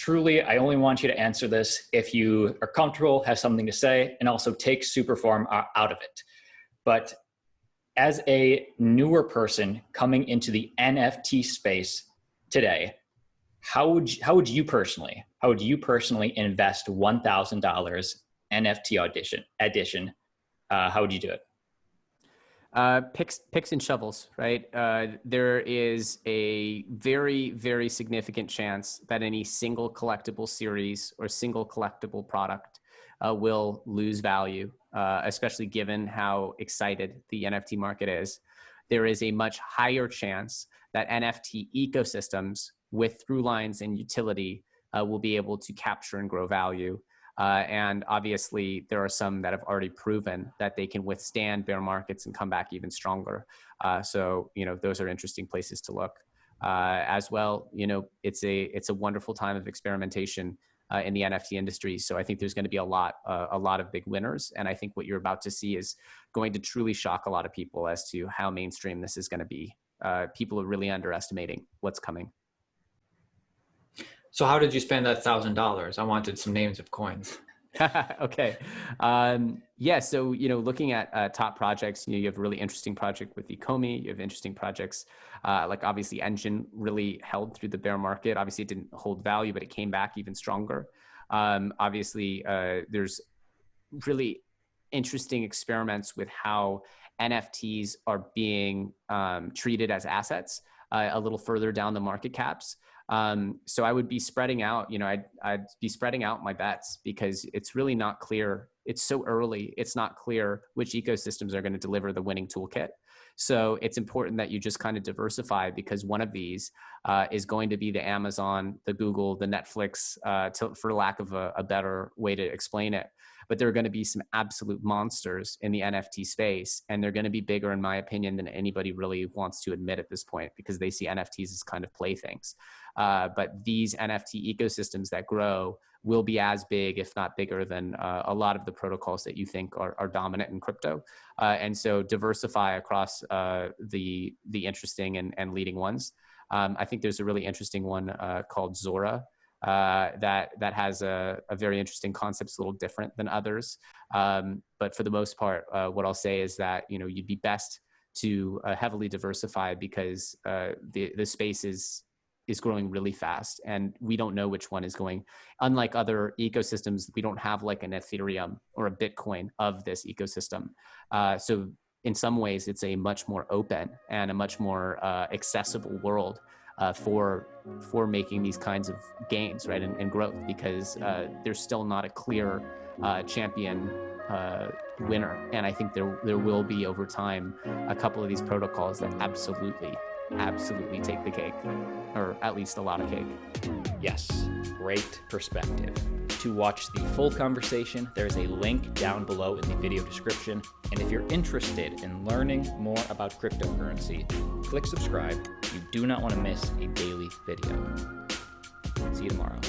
truly, I only want you to answer this if you are comfortable, have something to say, and also take SuperFarm out of it. But as a newer person coming into the NFT space today, how would you personally invest $1,000 NFT edition? How would you do it? Picks and shovels, right? There is a very, very significant chance that any single collectible series or single collectible product will lose value, especially given how excited the NFT market is. There is a much higher chance that NFT ecosystems with through lines and utility will be able to capture and grow value. And obviously, there are some that have already proven that they can withstand bear markets and come back even stronger. So, those are interesting places to look. As well, it's a wonderful time of experimentation in the NFT industry. So I think there's going to be a lot of big winners. And I think what you're about to see is going to truly shock a lot of people as to how mainstream this is going to be. People are really underestimating what's coming. So how did you spend that $1,000? I wanted some names of coins. Okay. Yeah. So, looking at top projects, you have a really interesting project with Ecomi. You have interesting projects like obviously Engine really held through the bear market. Obviously, it didn't hold value, but it came back even stronger. Obviously, there's really interesting experiments with how NFTs are being treated as assets a little further down the market caps. So I would be spreading out, I'd be spreading out my bets because it's really not clear. It's so early. It's not clear which ecosystems are going to deliver the winning toolkit. So it's important that you just kind of diversify because one of these is going to be the Amazon, the Google, the Netflix, for lack of a better way to explain it. But there are going to be some absolute monsters in the NFT space, and they're going to be bigger, in my opinion, than anybody really wants to admit at this point because they see NFTs as kind of playthings. But these NFT ecosystems that grow will be as big, if not bigger, than a lot of the protocols that you think are dominant in crypto. And so diversify across the interesting and leading ones. I think there's a really interesting one called Zora that has a very interesting concept. It's a little different than others. But for the most part, what I'll say is that, you'd be best to heavily diversify because the space is growing really fast and we don't know which one is going. Unlike other ecosystems, we don't have like an Ethereum or a Bitcoin of this ecosystem. So in some ways, it's a much more open and a much more accessible world for making these kinds of gains, right, and growth, because there's still not a clear champion winner. And I think there will be over time a couple of these protocols that absolutely take the cake, or at least a lot of cake. Yes, great perspective. To watch the full conversation, there's a link down below in the video description. And if you're interested in learning more about cryptocurrency, click subscribe. You do not want to miss a daily video. See you tomorrow.